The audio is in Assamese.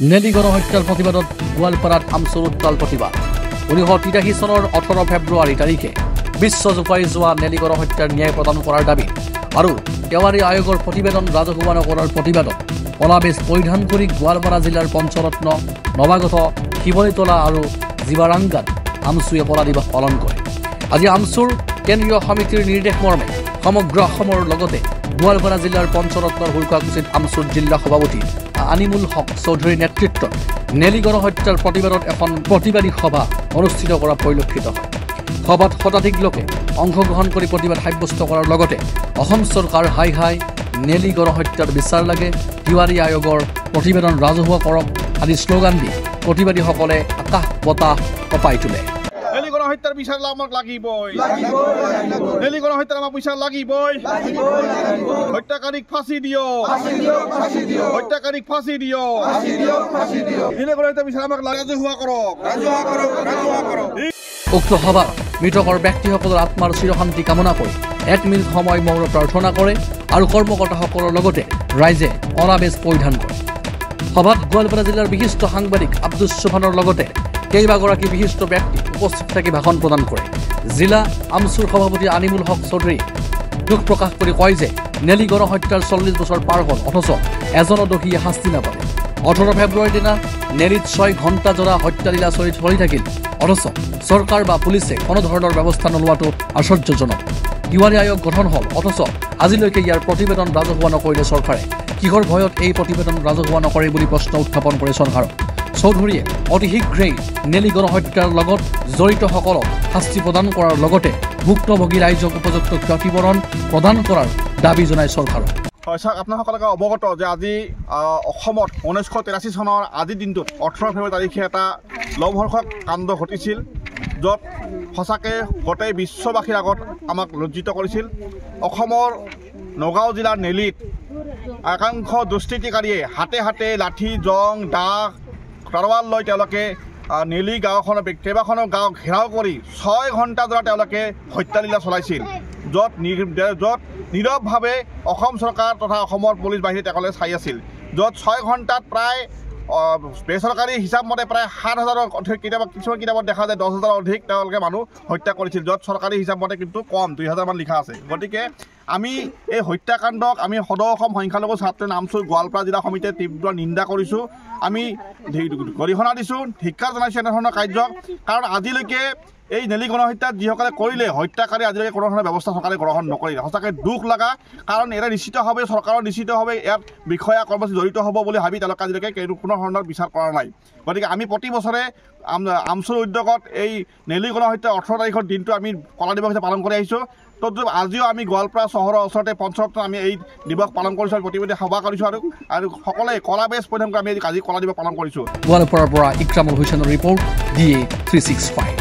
নেলি গণহত্যাৰ প্ৰতিবাদত গোৱালপাৰাত আমচুৰ উত্তাল প্ৰতিবাদ 1983 চনৰ 18 ফেব্ৰুৱাৰী তাৰিখে বিশ্বজোপাৰি যোৱা নেলি গণহত্যাৰ ন্যায় প্ৰদান কৰাৰ দাবী আৰু তেওৱাৰী আয়োগৰ প্ৰতিবেদন ৰাজহুৱা নকৰাৰ প্ৰতিবাদত কলাবেজ পৰিধান কৰি গোৱালপাৰা জিলাৰ পঞ্চৰত্ন নৱাগত শিৱনীতলা আৰু জীৱাৰাংগাত আমচুৱে কলা দিৱস পালন কৰে। আজি আমচুৰ কেন্দ্ৰীয় সমিতিৰ নিৰ্দেশ মৰ্মে সমগ্ৰ অসমৰ লগতে গোৱালপাৰা জিলাৰ পঞ্চৰত্নৰ হুৰকাকুছিত আমচুৰ জিলা সভাপতি আনিমুল হক চৌধুৰীৰ নেতৃত্বত নেলি গণহত্যাৰ প্ৰতিবাদত এখন প্ৰতিবাদী সভা অনুষ্ঠিত কৰা পৰিলক্ষিত হয়। সভাত শতাধিক লোকে অংশগ্ৰহণ কৰি প্ৰতিবাদ সাব্যস্ত কৰাৰ লগতে অসম চৰকাৰ হাই হাই নেলি গণহত্যাৰ বিচাৰ লাগে, তিৱাৰী আয়োগৰ প্ৰতিবেদন ৰাজহুৱা কৰক আদি শ্লোগান দি প্ৰতিবাদীসকলে আকাশ বতাহ কঁপাই তোলে। নেলি গণহত্যাৰ বিচাৰ আমাক লাগিবই, নেলি গণহত্যাৰ আমাক বিচাৰ লাগিবই, হত্যাকাৰীক ফাঁচি দিয়ক, হত্যাকাৰীক ফাঁচি দিয়ক, নেলি গণহত্যাৰ বিচাৰ আমাক ৰাজহুৱা কৰক। উক্ত সভাত মৃতকৰ ব্যক্তিসকলৰ আত্মাৰ চিৰশান্তি কামনা কৰি 1 মিনিট সময় মৌন প্ৰাৰ্থনা কৰে আৰু কৰ্মকৰ্তাসকলৰ লগতে ৰাইজে কলাবেজ পৰিধান কৰে। সভাত গোৱালপাৰা জিলাৰ বিশিষ্ট সাংবাদিক আব্দুছ চুফানৰ লগতে কেইবাগৰাকী বিশিষ্ট ব্যক্তি উপস্থিত থাকি ভাষণ প্ৰদান কৰে। জিলা আমচুৰ সভাপতি আনিমুল হক চৌধুৰী দুখ প্ৰকাশ কৰি কয় যে নেলি গণহত্যাৰ 40 বছৰ পাৰ হ'ল অথচ এজনো দোষীয়ে শাস্তি নাপালে। 18 ফেব্ৰুৱাৰীৰ দিনা নেলিত 6 ঘণ্টা জোৰা হত্যালীলা চলি থাকিল অথচ চৰকাৰ বা পুলিচে কোনো ধৰণৰ ব্যৱস্থা নলোৱাটো আশ্চৰ্যজনক। তিৱাৰী আয়োগ গঠন হ'ল অথচ আজিলৈকে ইয়াৰ প্ৰতিবেদন ৰাজহুৱা নকৰিলে চৰকাৰে। কিহৰ ভয়ত এই প্ৰতিবেদন ৰাজহুৱা নকৰে বুলি প্ৰশ্ন উত্থাপন কৰে চৰকাৰক। চৌধুৰীয়ে অতি শীঘ্ৰেই নেলি গণহত্যাৰ লগত জড়িতসকলক শাস্তি প্ৰদান কৰাৰ লগতে ভুক্তভোগী ৰাইজক উপযুক্ত ক্ষতিপূৰণ প্ৰদান কৰাৰ দাবী জনায় চৰকাৰক। হয় চাওক, আপোনালোকে অৱগত যে আজি অসমত 1983 চনৰ আজিৰ দিনটোত 18 ফেব্ৰুৱাৰী তাৰিখে এটা লোমহৰ্ষক কাণ্ড ঘটিছিল, য'ত সঁচাকৈ গোটেই বিশ্ববাসীৰ আগত আমাক লজ্জিত কৰিছিল। অসমৰ নগাঁও জিলাৰ নেলিত একাংশ দুষ্কৃতিকাৰীয়ে হাতে হাতে লাঠি জং দাগ তৰোৱাল লৈ তেওঁলোকে নেলি গাঁওখনৰ কেইবাখনো গাঁও ঘেৰাও কৰি 6 ঘণ্টা ধৰি তেওঁলোকে হত্যালীলা চলাইছিল, য'ত নীৰৱভাৱে অসম চৰকাৰ তথা অসমৰ পুলিচ বাহিনী তেওঁলোকে চাই আছিল, য'ত 6 ঘণ্টাত প্ৰায় বেচৰকাৰী হিচাপ মতে প্ৰায় 7,000ৰ অধিক, কিছুমান কিতাপত দেখা যায় 10,000ৰ অধিক তেওঁলোকে মানুহ হত্যা কৰিছিল, য'ত চৰকাৰী হিচাপ মতে কিন্তু কম 2,000 মান লিখা আছে। গতিকে আমি এই হত্যাকাণ্ডক আমি সদৌ অসম সংখ্যালঘু ছাত্ৰ আমচুৰ গোৱালপাৰা জিলা সমিতিয়ে তীব্ৰ নিন্দা কৰিছোঁ। আমি গৰিহণা দিছোঁ, ধিক্কাৰ জনাইছোঁ এনেধৰণৰ কাৰ্যক, কাৰণ আজিলৈকে এই নেলি গণহত্যাত যিসকলে কৰিলে হত্যাকাৰী আজিলৈকে কোনো ধৰণৰ ব্যৱস্থা চৰকাৰে গ্ৰহণ নকৰিলে। সঁচাকৈ দুখ লগা, কাৰণ এটা নিশ্চিতভাৱে চৰকাৰৰ নিশ্চিতভাৱে ইয়াত বিষয়া কৰ্মচাৰী জড়িত হ'ব বুলি ভাবি তেওঁলোকে আজিলৈকে কোনো ধৰণৰ বিচাৰ কৰা নাই। গতিকে আমি প্ৰতি বছৰে আমচুৰ উদ্যোগত এই নেলি গণহত্যাৰ 18 তাৰিখৰ দিনটো আমি কলা দিৱস হিচাপে পালন কৰি আহিছোঁ। তদ্ৰূপ আজিও আমি গোৱালপাৰা চহৰৰ ওচৰতে পঞ্চৰত্ন আমি এই দিৱস পালন কৰিছোঁ, প্ৰতিবাদী সভা কৰিছোঁ আৰু সকলোৱে কলাবেজ পৰিধান কৰি আমি আজি কলা দিৱস পালন কৰিছোঁ। গোৱালপাৰাৰ পৰা ইক্ৰামুল হুছেইনৰ ৰিপৰ্ট DA 365।